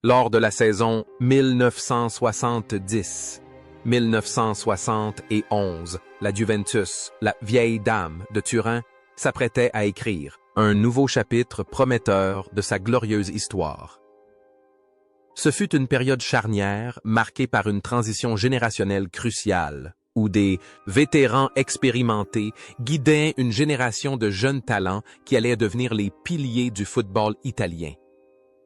Lors de la saison 1970-1971, la Juventus, la vieille dame de Turin, s'apprêtait à écrire un nouveau chapitre prometteur de sa glorieuse histoire. Ce fut une période charnière marquée par une transition générationnelle cruciale, où des vétérans expérimentés guidaient une génération de jeunes talents qui allaient devenir les piliers du football italien.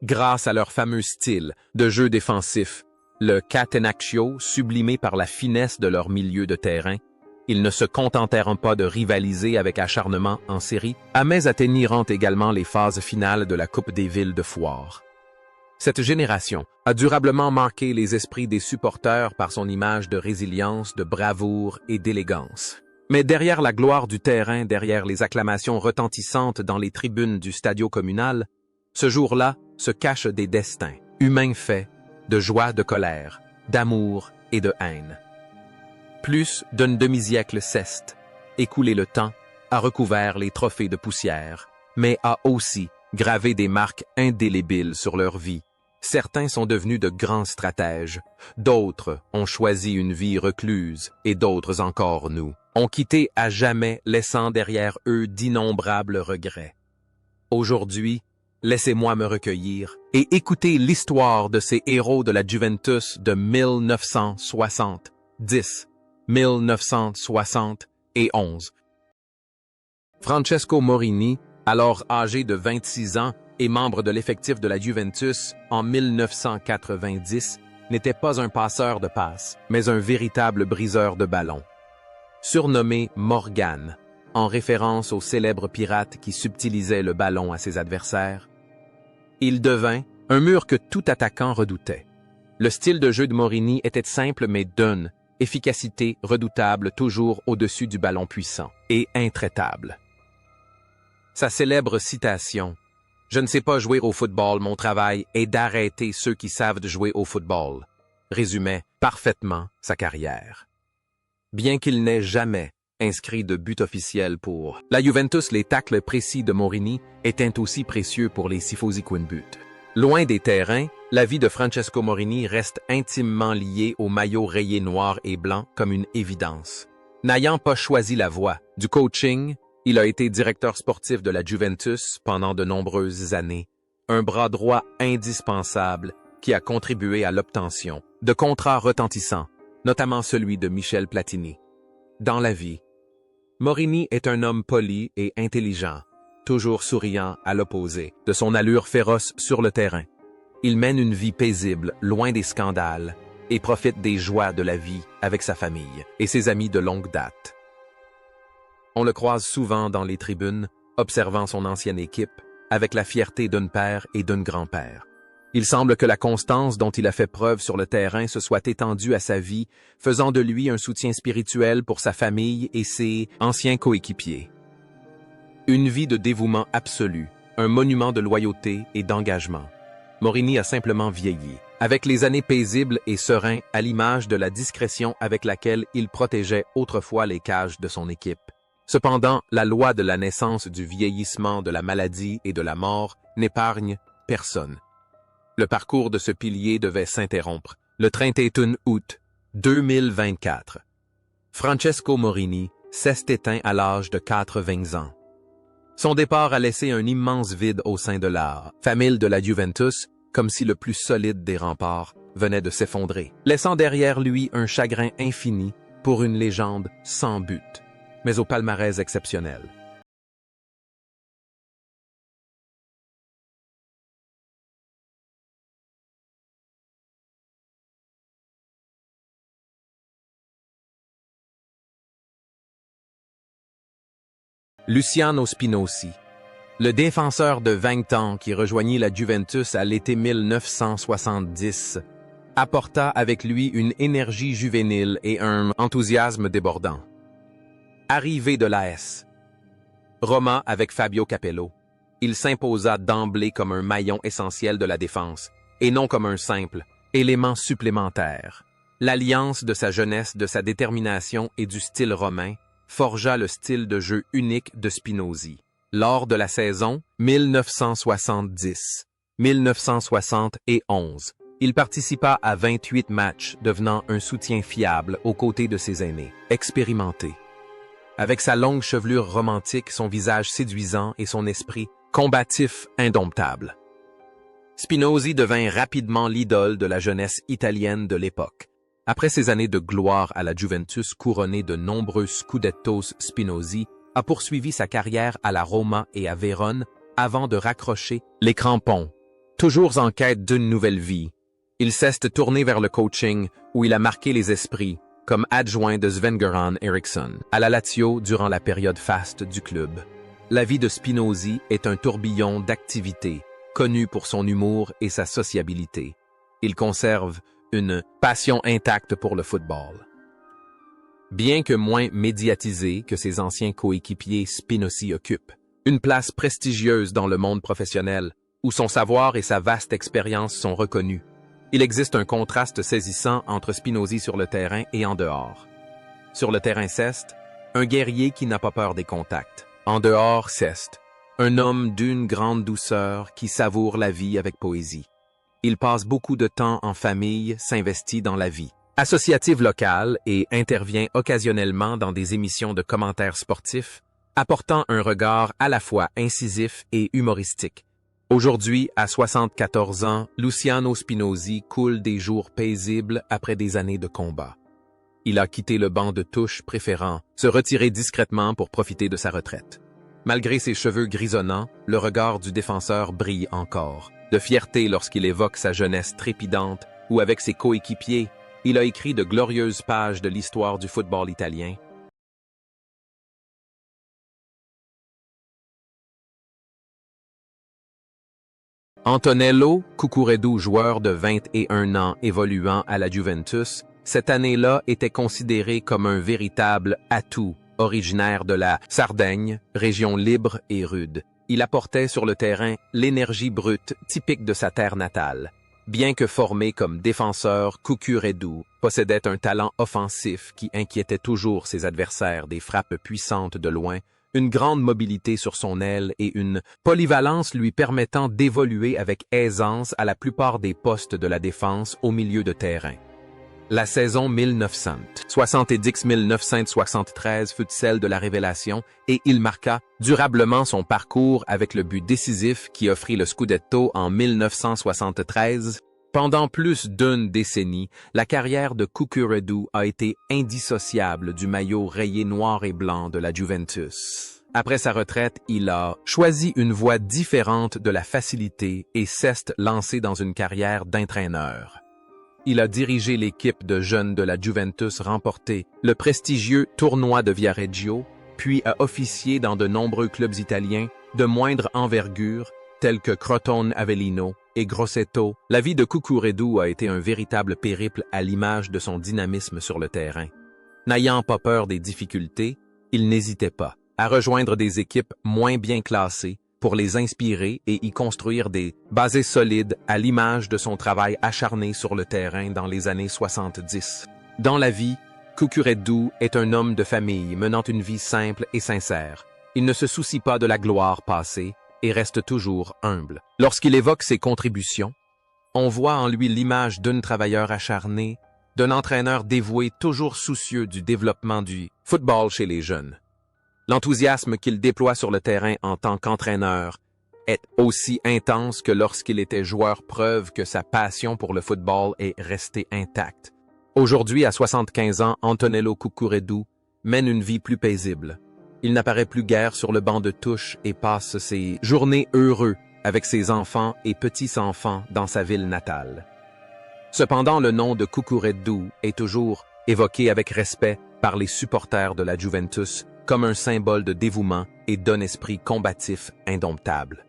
Grâce à leur fameux style de jeu défensif, le catenaccio sublimé par la finesse de leur milieu de terrain, ils ne se contentèrent pas de rivaliser avec acharnement en série, mais atteignirent également les phases finales de la Coupe des villes de foire. Cette génération a durablement marqué les esprits des supporters par son image de résilience, de bravoure et d'élégance. Mais derrière la gloire du terrain, derrière les acclamations retentissantes dans les tribunes du stadio communal, ce jour-là se cachent des destins, humains faits, de joie, de colère, d'amour et de haine. Plus d'un demi-siècle ceste, écoulé le temps, a recouvert les trophées de poussière, mais a aussi gravé des marques indélébiles sur leur vie. Certains sont devenus de grands stratèges, d'autres ont choisi une vie recluse, et d'autres encore ont quitté à jamais, laissant derrière eux d'innombrables regrets. Aujourd'hui, laissez-moi me recueillir et écouter l'histoire de ces héros de la Juventus de 1971. Francesco Morini, alors âgé de 26 ans et membre de l'effectif de la Juventus en 1990, n'était pas un passeur de passes, mais un véritable briseur de ballons. Surnommé Morgane, en référence au célèbre pirate qui subtilisait le ballon à ses adversaires, il devint un mur que tout attaquant redoutait. Le style de jeu de Morini était simple mais d'une efficacité redoutable, toujours au-dessus du ballon puissant et intraitable. Sa célèbre citation « Je ne sais pas jouer au football, mon travail est d'arrêter ceux qui savent jouer au football » résumait parfaitement sa carrière. Bien qu'il n'ait jamais inscrit de but officiel pour la Juventus, les tacles précis de Morini étaient aussi précieux pour les tifosi Quinbut. Loin des terrains, la vie de Francesco Morini reste intimement liée au maillot rayé noir et blanc comme une évidence. N'ayant pas choisi la voie du coaching, il a été directeur sportif de la Juventus pendant de nombreuses années, un bras droit indispensable qui a contribué à l'obtention de contrats retentissants, notamment celui de Michel Platini. Dans la vie, Morini est un homme poli et intelligent, toujours souriant à l'opposé de son allure féroce sur le terrain. Il mène une vie paisible, loin des scandales, et profite des joies de la vie avec sa famille et ses amis de longue date. On le croise souvent dans les tribunes, observant son ancienne équipe, avec la fierté d'un père et d'un grand-père. Il semble que la constance dont il a fait preuve sur le terrain se soit étendue à sa vie, faisant de lui un soutien spirituel pour sa famille et ses anciens coéquipiers. Une vie de dévouement absolu, un monument de loyauté et d'engagement. Morini a simplement vieilli, avec les années paisibles et sereins à l'image de la discrétion avec laquelle il protégeait autrefois les cages de son équipe. Cependant, la loi de la naissance, du vieillissement, de la maladie et de la mort n'épargne personne. Le parcours de ce pilier devait s'interrompre le 31 août 2024. Francesco Morini s'est éteint à l'âge de 80 ans. Son départ a laissé un immense vide au sein de la famille de la Juventus, comme si le plus solide des remparts venait de s'effondrer, laissant derrière lui un chagrin infini pour une légende sans but, mais au palmarès exceptionnel. Luciano Spinozzi, le défenseur de 20 ans qui rejoignit la Juventus à l'été 1970, apporta avec lui une énergie juvénile et un enthousiasme débordant. Arrivé de l'AS Roma avec Fabio Capello, il s'imposa d'emblée comme un maillon essentiel de la défense, et non comme un simple élément supplémentaire. L'alliance de sa jeunesse, de sa détermination et du style romain forgea le style de jeu unique de Spinozzi. Lors de la saison 1970, 1971. Il participa à 28 matchs, devenant un soutien fiable aux côtés de ses aînés, expérimentés. Avec sa longue chevelure romantique, son visage séduisant et son esprit combatif indomptable. Spinozzi devint rapidement l'idole de la jeunesse italienne de l'époque. Après ses années de gloire à la Juventus couronnée de nombreux scudettos, Spinozzi a poursuivi sa carrière à la Roma et à Vérone avant de raccrocher les crampons. Toujours en quête d'une nouvelle vie, il s'est tourné vers le coaching où il a marqué les esprits comme adjoint de Sven-Göran Eriksson à la Lazio durant la période faste du club. La vie de Spinozzi est un tourbillon d'activités, connu pour son humour et sa sociabilité. Il conserve une passion intacte pour le football. Bien que moins médiatisé que ses anciens coéquipiers, Spinozzi occupe une place prestigieuse dans le monde professionnel, où son savoir et sa vaste expérience sont reconnus. Il existe un contraste saisissant entre Spinozzi sur le terrain et en dehors. Sur le terrain, c'est un guerrier qui n'a pas peur des contacts. En dehors, c'est un homme d'une grande douceur qui savoure la vie avec poésie. Il passe beaucoup de temps en famille, s'investit dans la vie associative locale et intervient occasionnellement dans des émissions de commentaires sportifs, apportant un regard à la fois incisif et humoristique. Aujourd'hui, à 74 ans, Luciano Spinozzi coule des jours paisibles après des années de combat. Il a quitté le banc de touche, préférant se retirer discrètement pour profiter de sa retraite. Malgré ses cheveux grisonnants, le regard du défenseur brille encore. De fierté lorsqu'il évoque sa jeunesse trépidante, où avec ses coéquipiers, il a écrit de glorieuses pages de l'histoire du football italien. Antonello Cucureddu, joueur de 21 ans évoluant à la Juventus, cette année-là était considéré comme un véritable atout, originaire de la Sardaigne, région libre et rude. Il apportait sur le terrain l'énergie brute typique de sa terre natale. Bien que formé comme défenseur, Cucureddu possédait un talent offensif qui inquiétait toujours ses adversaires, des frappes puissantes de loin, une grande mobilité sur son aile et une polyvalence lui permettant d'évoluer avec aisance à la plupart des postes de la défense au milieu de terrain. La saison 1970-1973 fut celle de la révélation et il marqua durablement son parcours avec le but décisif qui offrit le Scudetto en 1973. Pendant plus d'une décennie, la carrière de Cucureddu a été indissociable du maillot rayé noir et blanc de la Juventus. Après sa retraite, il a choisi une voie différente de la facilité et s'est lancé dans une carrière d'entraîneur. Il a dirigé l'équipe de jeunes de la Juventus remporter le prestigieux tournoi de Viareggio, puis a officié dans de nombreux clubs italiens de moindre envergure, tels que Crotone Avellino et Grosseto. La vie de Cucureddu a été un véritable périple à l'image de son dynamisme sur le terrain. N'ayant pas peur des difficultés, il n'hésitait pas à rejoindre des équipes moins bien classées pour les inspirer et y construire des bases solides à l'image de son travail acharné sur le terrain dans les années 70. Dans la vie, Cucureddu est un homme de famille menant une vie simple et sincère. Il ne se soucie pas de la gloire passée et reste toujours humble. Lorsqu'il évoque ses contributions, on voit en lui l'image d'un travailleur acharné, d'un entraîneur dévoué toujours soucieux du développement du football chez les jeunes. L'enthousiasme qu'il déploie sur le terrain en tant qu'entraîneur est aussi intense que lorsqu'il était joueur, preuve que sa passion pour le football est restée intacte. Aujourd'hui, à 75 ans, Antonello Cucureddu mène une vie plus paisible. Il n'apparaît plus guère sur le banc de touche et passe ses journées heureux avec ses enfants et petits-enfants dans sa ville natale. Cependant, le nom de Cucureddu est toujours évoqué avec respect par les supporters de la Juventus comme un symbole de dévouement et d'un esprit combatif indomptable.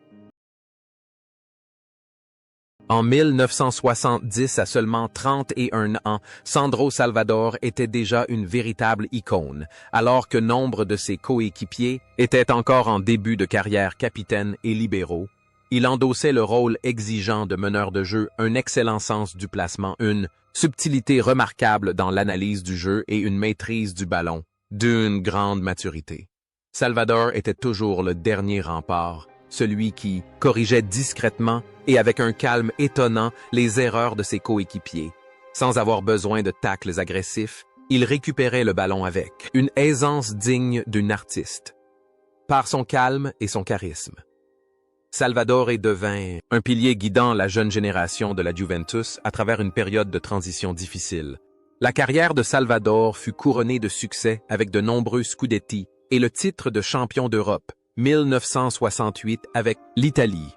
En 1970, à seulement 31 ans, Sandro Salvador était déjà une véritable icône, alors que nombre de ses coéquipiers étaient encore en début de carrière capitaine et libéraux. Il endossait le rôle exigeant de meneur de jeu, un excellent sens du placement, une subtilité remarquable dans l'analyse du jeu et une maîtrise du ballon, d'une grande maturité. Salvador était toujours le dernier rempart, celui qui corrigeait discrètement et avec un calme étonnant les erreurs de ses coéquipiers. Sans avoir besoin de tacles agressifs, il récupérait le ballon avec une aisance digne d'une artiste, par son calme et son charisme. Salvador devint un pilier guidant la jeune génération de la Juventus à travers une période de transition difficile. La carrière de Salvador fut couronnée de succès avec de nombreux scudetti et le titre de champion d'Europe, 1968 avec l'Italie.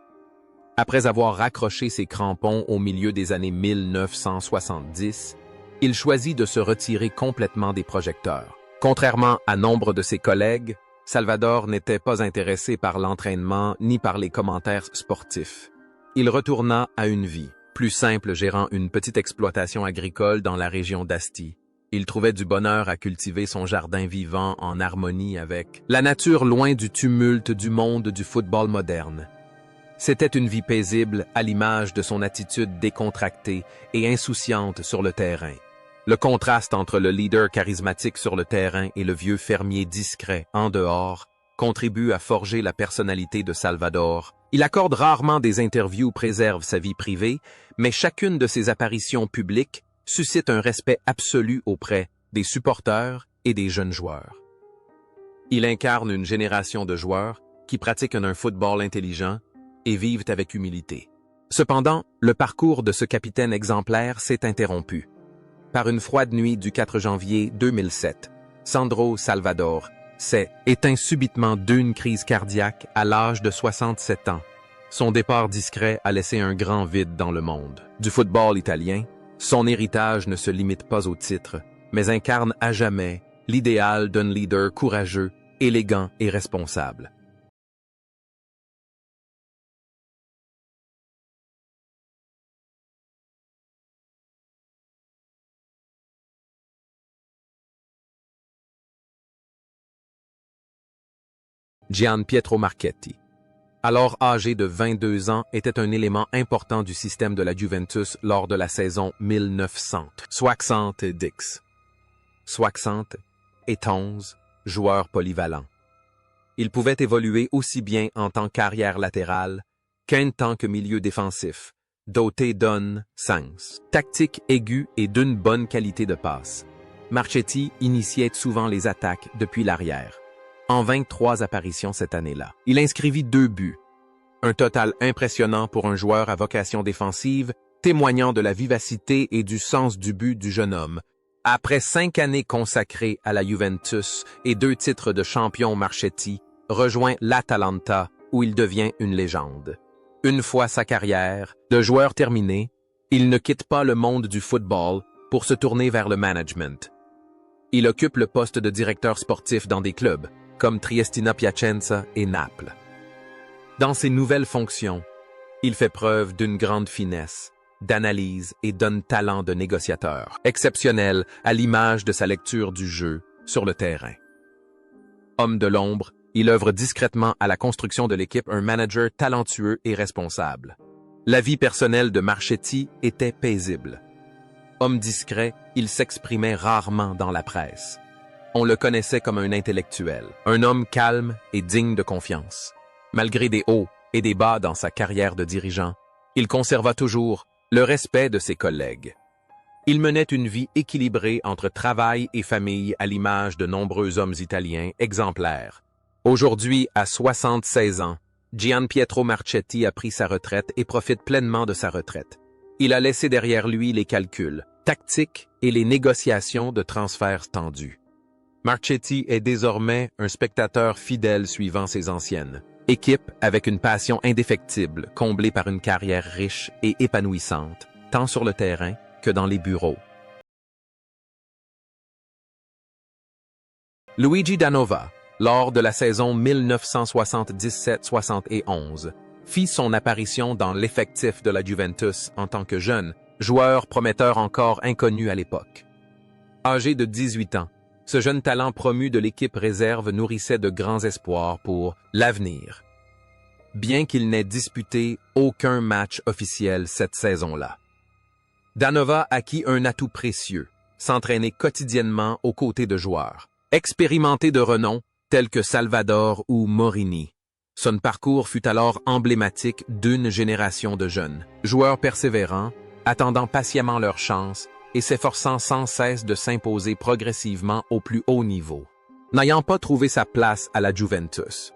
Après avoir raccroché ses crampons au milieu des années 1970, il choisit de se retirer complètement des projecteurs. Contrairement à nombre de ses collègues, Salvador n'était pas intéressé par l'entraînement ni par les commentaires sportifs. Il retourna à une vie plus simple gérant une petite exploitation agricole dans la région d'Asti. Il trouvait du bonheur à cultiver son jardin vivant en harmonie avec la nature loin du tumulte du monde du football moderne. C'était une vie paisible à l'image de son attitude décontractée et insouciante sur le terrain. Le contraste entre le leader charismatique sur le terrain et le vieux fermier discret en dehors contribue à forger la personnalité de Salvador. Il accorde rarement des interviews, préserve sa vie privée, mais chacune de ses apparitions publiques suscite un respect absolu auprès des supporters et des jeunes joueurs. Il incarne une génération de joueurs qui pratiquent un football intelligent et vivent avec humilité. Cependant, le parcours de ce capitaine exemplaire s'est interrompu. Par une froide nuit du 4 janvier 2007, Sandro Salvador s'est éteint subitement d'une crise cardiaque à l'âge de 67 ans. Son départ discret a laissé un grand vide dans le monde du football italien. Son héritage ne se limite pas au titre, mais incarne à jamais l'idéal d'un leader courageux, élégant et responsable. Gian Pietro Marchetti, alors âgé de 22 ans, était un élément important du système de la Juventus lors de la saison 1960. 60 et 11, joueur polyvalent. Il pouvait évoluer aussi bien en tant qu'arrière latéral qu'en tant que milieu défensif, doté d'un sens tactique aigu et d'une bonne qualité de passe. Marchetti initiait souvent les attaques depuis l'arrière. En 23 apparitions cette année-là, il inscrivit 2 buts. Un total impressionnant pour un joueur à vocation défensive, témoignant de la vivacité et du sens du but du jeune homme. Après 5 années consacrées à la Juventus et 2 titres de champion, Marchetti rejoint l'Atalanta où il devient une légende. Une fois sa carrière de joueur terminée, il ne quitte pas le monde du football pour se tourner vers le management. Il occupe le poste de directeur sportif dans des clubs comme Triestina Piacenza et Naples. Dans ses nouvelles fonctions, il fait preuve d'une grande finesse, d'analyse et d'un talent de négociateur, exceptionnel à l'image de sa lecture du jeu sur le terrain. Homme de l'ombre, il œuvre discrètement à la construction de l'équipe, un manager talentueux et responsable. La vie personnelle de Marchetti était paisible. Homme discret, il s'exprimait rarement dans la presse. On le connaissait comme un intellectuel, un homme calme et digne de confiance. Malgré des hauts et des bas dans sa carrière de dirigeant, il conserva toujours le respect de ses collègues. Il menait une vie équilibrée entre travail et famille à l'image de nombreux hommes italiens exemplaires. Aujourd'hui, à 76 ans, Gian Pietro Marchetti a pris sa retraite et profite pleinement de sa retraite. Il a laissé derrière lui les calculs tactiques et les négociations de transferts tendus. Marchetti est désormais un spectateur fidèle suivant ses anciennes équipes avec une passion indéfectible, comblée par une carrière riche et épanouissante, tant sur le terrain que dans les bureaux. Luigi Danova, lors de la saison 1977-71, fit son apparition dans l'effectif de la Juventus en tant que jeune joueur prometteur encore inconnu à l'époque. Âgé de 18 ans, ce jeune talent promu de l'équipe réserve nourrissait de grands espoirs pour l'avenir, bien qu'il n'ait disputé aucun match officiel cette saison-là. Danova acquit un atout précieux, s'entraîner quotidiennement aux côtés de joueurs expérimentés de renom tels que Salvador ou Morini. Son parcours fut alors emblématique d'une génération de jeunes, joueurs persévérants, attendant patiemment leur chance et s'efforçant sans cesse de s'imposer progressivement au plus haut niveau. N'ayant pas trouvé sa place à la Juventus,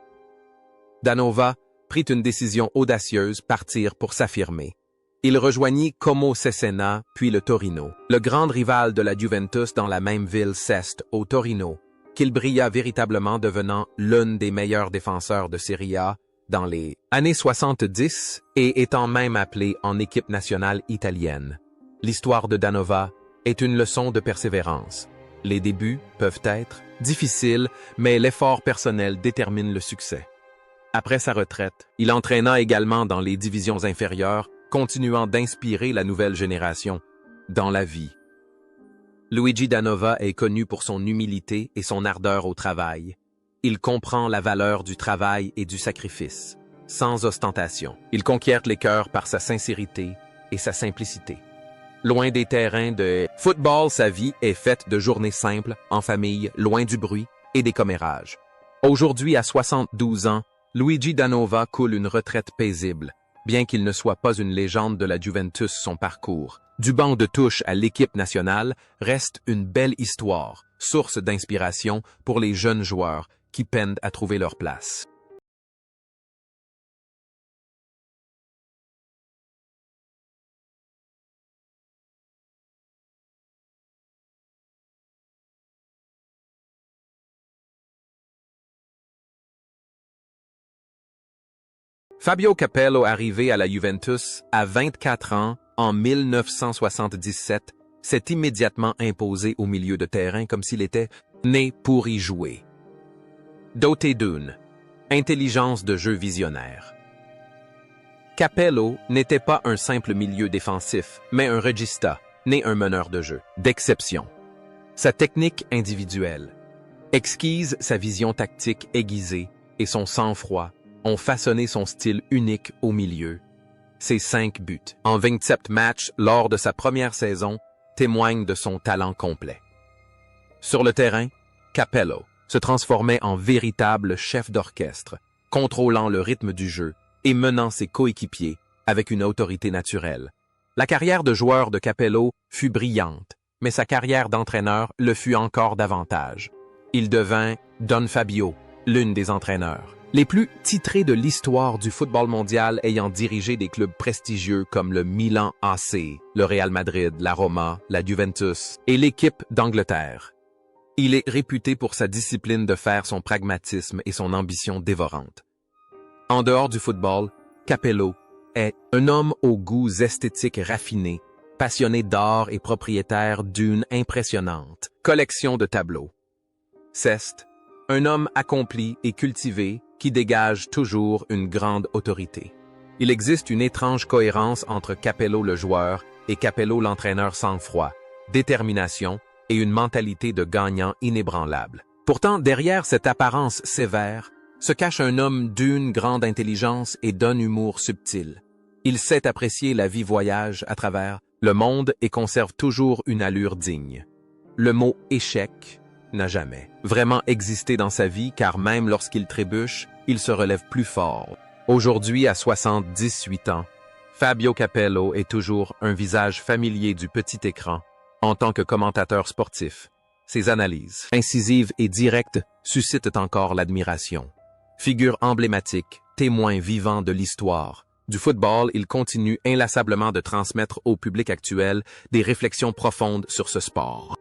Danova prit une décision audacieuse, partir pour s'affirmer. Il rejoignit Como Cesena, puis le Torino, le grand rival de la Juventus dans la même ville Seste, au Torino, qu'il brilla véritablement devenant l'un des meilleurs défenseurs de Serie A dans les années 70 et étant même appelé en équipe nationale italienne. L'histoire de Danova est une leçon de persévérance. Les débuts peuvent être difficiles, mais l'effort personnel détermine le succès. Après sa retraite, il entraîna également dans les divisions inférieures, continuant d'inspirer la nouvelle génération dans la vie. Luigi Danova est connu pour son humilité et son ardeur au travail. Il comprend la valeur du travail et du sacrifice, sans ostentation. Il conquiert les cœurs par sa sincérité et sa simplicité. Loin des terrains de football, sa vie est faite de journées simples, en famille, loin du bruit et des commérages. Aujourd'hui, à 72 ans, Luigi Danova coule une retraite paisible, bien qu'il ne soit pas une légende de la Juventus son parcours. Du banc de touche à l'équipe nationale reste une belle histoire, source d'inspiration pour les jeunes joueurs qui peinent à trouver leur place. Fabio Capello, arrivé à la Juventus à 24 ans en 1977, s'est immédiatement imposé au milieu de terrain comme s'il était né pour y jouer. Doté d'une intelligence de jeu visionnaire. Capello n'était pas un simple milieu défensif, mais un regista, né un meneur de jeu, d'exception. Sa technique individuelle, exquise, sa vision tactique aiguisée et son sang-froid ont façonné son style unique au milieu. Ses 5 buts en 27 matchs lors de sa première saison témoignent de son talent complet. Sur le terrain, Capello se transformait en véritable chef d'orchestre, contrôlant le rythme du jeu et menant ses coéquipiers avec une autorité naturelle. La carrière de joueur de Capello fut brillante, mais sa carrière d'entraîneur le fut encore davantage. Il devint Don Fabio, l'une des entraîneurs les plus titrés de l'histoire du football mondial, ayant dirigé des clubs prestigieux comme le Milan AC, le Real Madrid, la Roma, la Juventus et l'équipe d'Angleterre. Il est réputé pour sa discipline de fer, son pragmatisme et son ambition dévorante. En dehors du football, Capello est un homme aux goûts esthétiques raffinés, passionné d'art et propriétaire d'une impressionnante collection de tableaux. Ceste, un homme accompli et cultivé qui dégage toujours une grande autorité. Il existe une étrange cohérence entre Capello le joueur et Capello l'entraîneur sang-froid, détermination et une mentalité de gagnant inébranlable. Pourtant, derrière cette apparence sévère, se cache un homme d'une grande intelligence et d'un humour subtil. Il sait apprécier la vie voyage à travers le monde et conserve toujours une allure digne. Le mot « échec » n'a jamais vraiment existé dans sa vie, car même lorsqu'il trébuche, il se relève plus fort. Aujourd'hui, à 78 ans, Fabio Capello est toujours un visage familier du petit écran en tant que commentateur sportif. Ses analyses, incisives et directes, suscitent encore l'admiration. Figure emblématique, témoin vivant de l'histoire du football, il continue inlassablement de transmettre au public actuel des réflexions profondes sur ce sport.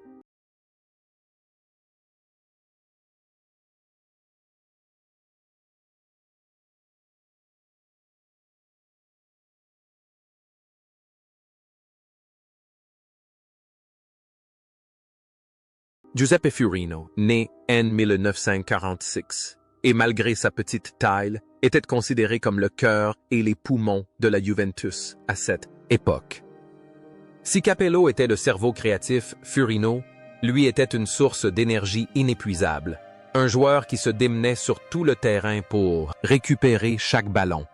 Giuseppe Furino, né en 1946, et malgré sa petite taille, était considéré comme le cœur et les poumons de la Juventus à cette époque. Si Capello était le cerveau créatif, Furino, lui, était une source d'énergie inépuisable, un joueur qui se démenait sur tout le terrain pour récupérer chaque ballon.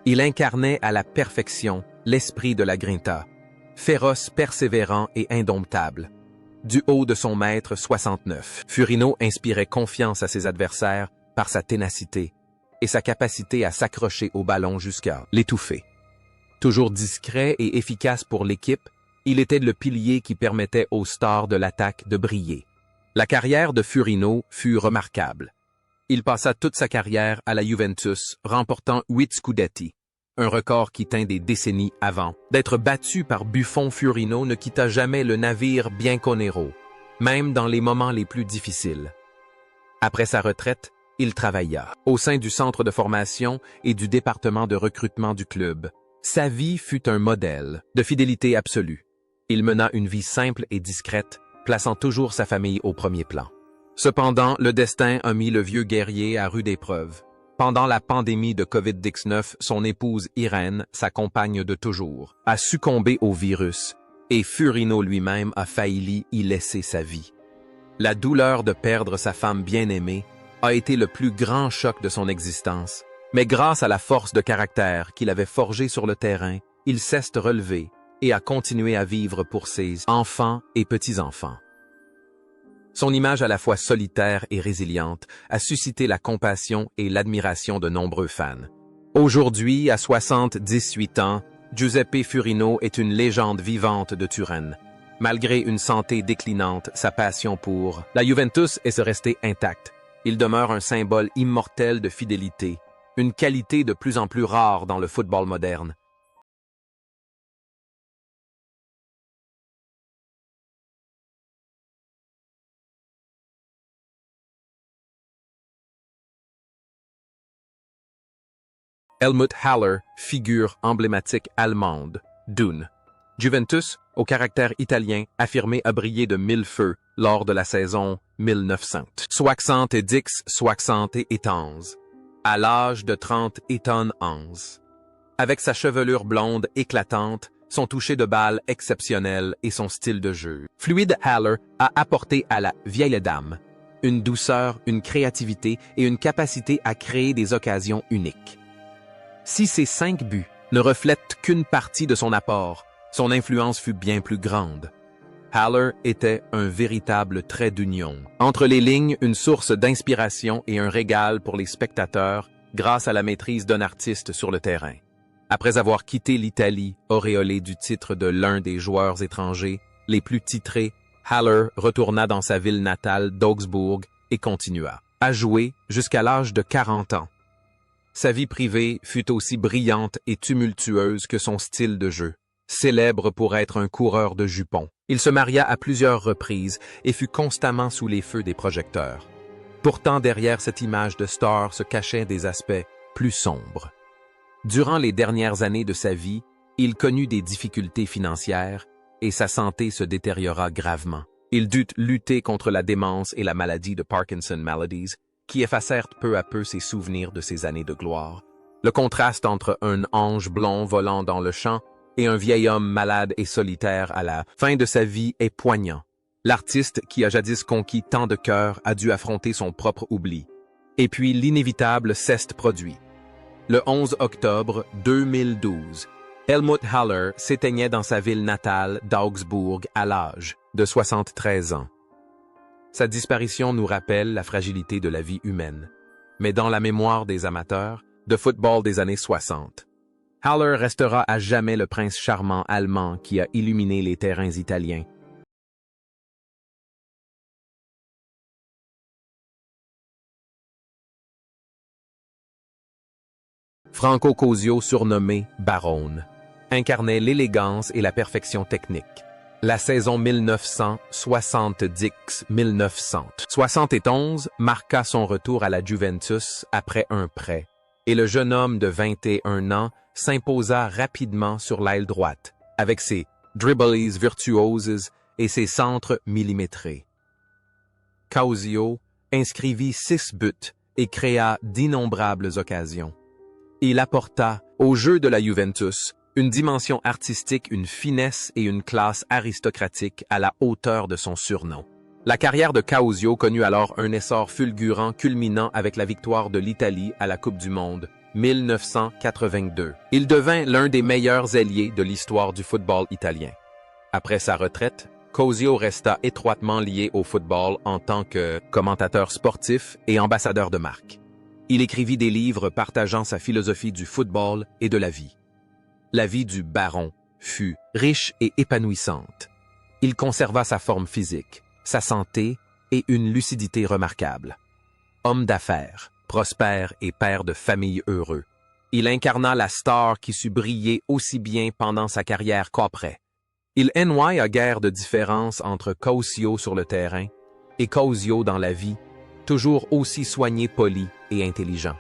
Il incarnait à la perfection l'esprit de la grinta, féroce, persévérant et indomptable. Du haut de son mètre 69, Furino inspirait confiance à ses adversaires par sa ténacité et sa capacité à s'accrocher au ballon jusqu'à l'étouffer. Toujours discret et efficace pour l'équipe, il était le pilier qui permettait aux stars de l'attaque de briller. La carrière de Furino fut remarquable. Il passa toute sa carrière à la Juventus, remportant 8 scudetti, un record qui tint des décennies avant. D'être battu par Buffon, Furino ne quitta jamais le navire bianconero, même dans les moments les plus difficiles. Après sa retraite, il travailla au sein du centre de formation et du département de recrutement du club. Sa vie fut un modèle de fidélité absolue. Il mena une vie simple et discrète, plaçant toujours sa famille au premier plan. Cependant, le destin a mis le vieux guerrier à rude épreuve. Pendant la pandémie de COVID-19, son épouse Irène, sa compagne de toujours, a succombé au virus et Furino lui-même a failli y laisser sa vie. La douleur de perdre sa femme bien-aimée a été le plus grand choc de son existence, mais grâce à la force de caractère qu'il avait forgée sur le terrain, il s'est relevé et a continué à vivre pour ses enfants et petits-enfants. Son image à la fois solitaire et résiliente a suscité la compassion et l'admiration de nombreux fans. Aujourd'hui, à 78 ans, Giuseppe Furino est une légende vivante de Turin. Malgré une santé déclinante, sa passion pour la Juventus est restée intacte. Il demeure un symbole immortel de fidélité, une qualité de plus en plus rare dans le football moderne. Helmut Haller, figure emblématique allemande, Dune. Juventus, au caractère italien, affirmé à briller de mille feux lors de la saison 1970-71, à l'âge de 30 ans. Avec sa chevelure blonde éclatante, son toucher de balle exceptionnel et son style de jeu fluide, Haller a apporté à la vieille dame une douceur, une créativité et une capacité à créer des occasions uniques. Si ces 5 buts ne reflètent qu'une partie de son apport, son influence fut bien plus grande. Haller était un véritable trait d'union. Entre les lignes, une source d'inspiration et un régal pour les spectateurs grâce à la maîtrise d'un artiste sur le terrain. Après avoir quitté l'Italie, auréolé du titre de l'un des joueurs étrangers les plus titrés, Haller retourna dans sa ville natale d'Augsbourg et continua à jouer jusqu'à l'âge de 40 ans. Sa vie privée fut aussi brillante et tumultueuse que son style de jeu. Célèbre pour être un coureur de jupons, il se maria à plusieurs reprises et fut constamment sous les feux des projecteurs. Pourtant, derrière cette image de star se cachaient des aspects plus sombres. Durant les dernières années de sa vie, il connut des difficultés financières et sa santé se détériora gravement. Il dut lutter contre la démence et la maladie de Parkinson Maladies, qui effacèrent peu à peu ses souvenirs de ses années de gloire. Le contraste entre un ange blond volant dans le champ et un vieil homme malade et solitaire à la fin de sa vie est poignant. L'artiste qui a jadis conquis tant de cœurs a dû affronter son propre oubli. Et puis l'inévitable s'est produit. Le 11 octobre 2012, Helmut Haller s'éteignait dans sa ville natale d'Augsbourg à l'âge de 73 ans. Sa disparition nous rappelle la fragilité de la vie humaine, mais dans la mémoire des amateurs de football des années 60. Haller restera à jamais le prince charmant allemand qui a illuminé les terrains italiens. Franco Cosio, surnommé Barone, incarnait l'élégance et la perfection technique. La saison 1970-1971 marqua son retour à la Juventus après un prêt, et le jeune homme de 21 ans s'imposa rapidement sur l'aile droite, avec ses dribblies virtuoses et ses centres millimétrés. Cosio inscrivit 6 buts et créa d'innombrables occasions. Il apporta au jeu de la Juventus une dimension artistique, une finesse et une classe aristocratique à la hauteur de son surnom. La carrière de Cosio connut alors un essor fulgurant culminant avec la victoire de l'Italie à la Coupe du Monde 1982. Il devint l'un des meilleurs ailiers de l'histoire du football italien. Après sa retraite, Cosio resta étroitement lié au football en tant que commentateur sportif et ambassadeur de marque. Il écrivit des livres partageant sa philosophie du football et de la vie. La vie du baron fut riche et épanouissante. Il conserva sa forme physique, sa santé et une lucidité remarquable. Homme d'affaires, prospère et père de famille heureux, il incarna la star qui sut briller aussi bien pendant sa carrière qu'après. Il n'y a guère de différence entre Cosio sur le terrain et Cosio dans la vie, toujours aussi soigné, poli et intelligent.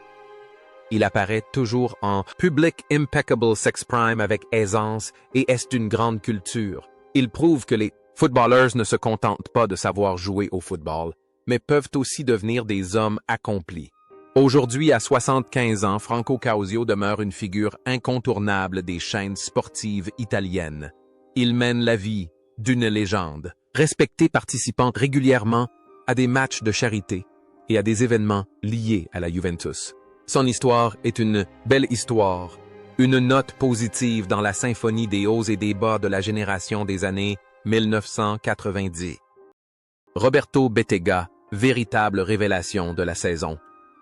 Il apparaît toujours en public impeccable s'exprime avec aisance et est d'une grande culture. Il prouve que les footballeurs ne se contentent pas de savoir jouer au football, mais peuvent aussi devenir des hommes accomplis. Aujourd'hui, à 75 ans, Franco Causio demeure une figure incontournable des chaînes sportives italiennes. Il mène la vie d'une légende, respecté participant régulièrement à des matchs de charité et à des événements liés à la Juventus. Son histoire est une belle histoire, une note positive dans la symphonie des hauts et des bas de la génération des années 1990. Roberto Bettega, véritable révélation de la saison.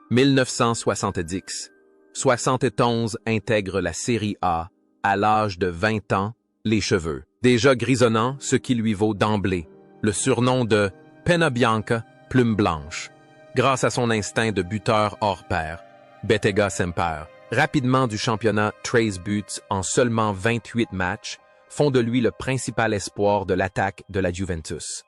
1970. 71 intègre la Série A à l'âge de 20 ans, les cheveux déjà grisonnants, ce qui lui vaut d'emblée le surnom de Penna Bianca, plume blanche. Grâce à son instinct de buteur hors pair, Bettega s'empare rapidement du championnat 13 buts en seulement 28 matchs, font de lui le principal espoir de l'attaque de la Juventus.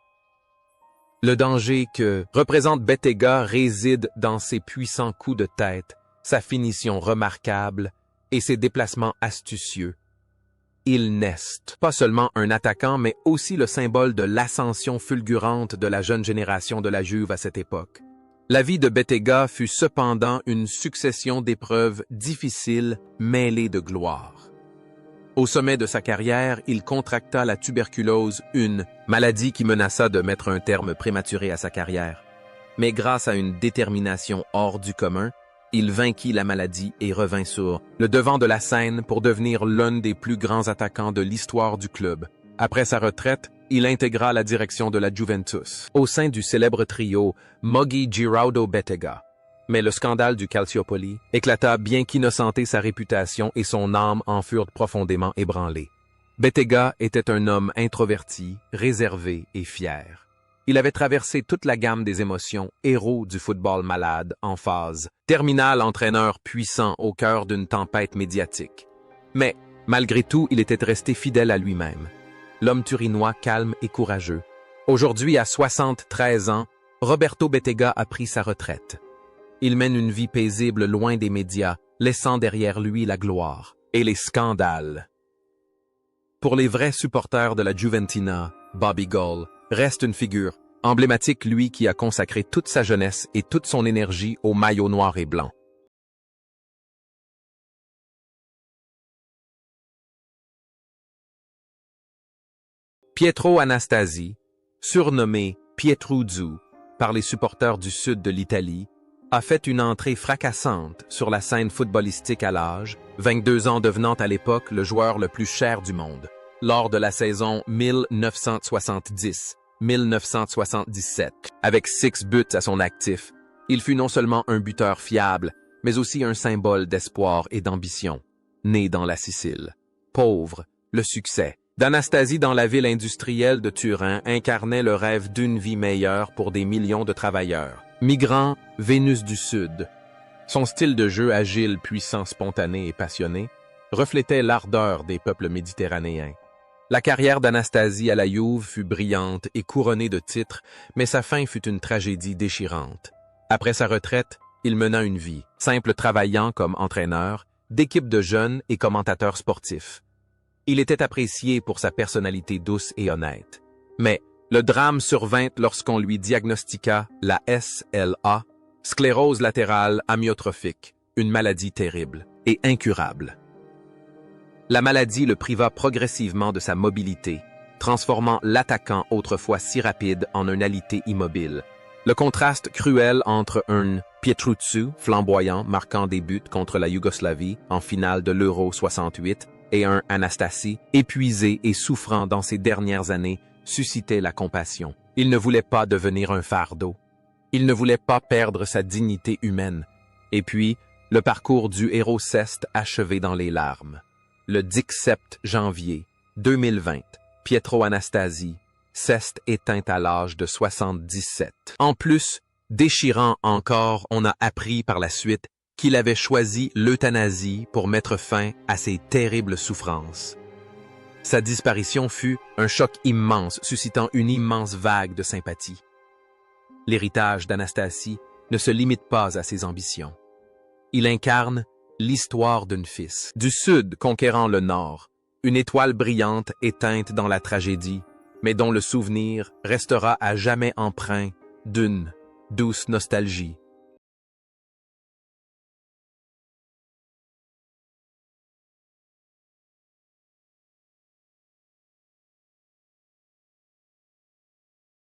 Le danger que représente Bettega réside dans ses puissants coups de tête, sa finition remarquable et ses déplacements astucieux. Il n'est pas seulement un attaquant, mais aussi le symbole de l'ascension fulgurante de la jeune génération de la Juve à cette époque. La vie de Bettega fut cependant une succession d'épreuves difficiles mêlées de gloire. Au sommet de sa carrière, il contracta la tuberculose, une maladie qui menaça de mettre un terme prématuré à sa carrière. Mais grâce à une détermination hors du commun, il vainquit la maladie et revint sur le devant de la scène pour devenir l'un des plus grands attaquants de l'histoire du club. Après sa retraite, il intégra la direction de la Juventus, au sein du célèbre trio Moggi Giraudo Bettega. Mais le scandale du Calciopoli éclata bien qu'innocenté sa réputation et son âme en furent profondément ébranlées. Bettega était un homme introverti, réservé et fier. Il avait traversé toute la gamme des émotions, héros du football malade, en phase, terminal entraîneur puissant au cœur d'une tempête médiatique. Mais, malgré tout, il était resté fidèle à lui-même. L'homme turinois calme et courageux. Aujourd'hui, à 73 ans, Roberto Bettega a pris sa retraite. Il mène une vie paisible loin des médias, laissant derrière lui la gloire et les scandales. Pour les vrais supporters de la Juventina, Bobby Gol reste une figure emblématique, lui qui a consacré toute sa jeunesse et toute son énergie au maillot noir et blanc. Pietro Anastasi, surnommé Pietruzzu par les supporters du sud de l'Italie, a fait une entrée fracassante sur la scène footballistique à l'âge, 22 ans devenant à l'époque le joueur le plus cher du monde. Lors de la saison 1970-1977, avec 6 buts à son actif, il fut non seulement un buteur fiable, mais aussi un symbole d'espoir et d'ambition. Né dans la Sicile, pauvre, le succès d'Anastasi dans la ville industrielle de Turin incarnait le rêve d'une vie meilleure pour des millions de travailleurs. Migrant, Vénus du Sud. Son style de jeu agile, puissant, spontané et passionné reflétait l'ardeur des peuples méditerranéens. La carrière d'Anastasi à la Juve fut brillante et couronnée de titres, mais sa fin fut une tragédie déchirante. Après sa retraite, il mena une vie, simple travaillant comme entraîneur, d'équipe de jeunes et commentateur sportif. Il était apprécié pour sa personnalité douce et honnête. Mais le drame survint lorsqu'on lui diagnostiqua la SLA, sclérose latérale amyotrophique, une maladie terrible et incurable. La maladie le priva progressivement de sa mobilité, transformant l'attaquant autrefois si rapide en un alité immobile. Le contraste cruel entre un Pietruzzu, flamboyant, marquant des buts contre la Yougoslavie en finale de l'Euro 68, et un Anastasi, épuisé et souffrant dans ses dernières années, suscitait la compassion. Il ne voulait pas devenir un fardeau. Il ne voulait pas perdre sa dignité humaine. Et puis, le parcours du héros Ceste achevé dans les larmes. Le 17 janvier 2020, Pietro Anastasi, Ceste éteint à l'âge de 77. En plus, déchirant encore, on a appris par la suite qu'il avait choisi l'euthanasie pour mettre fin à ses terribles souffrances. Sa disparition fut un choc immense, suscitant une immense vague de sympathie. L'héritage d'Anastasi ne se limite pas à ses ambitions. Il incarne l'histoire d'une fils, du Sud conquérant le Nord, une étoile brillante éteinte dans la tragédie, mais dont le souvenir restera à jamais empreint d'une douce nostalgie.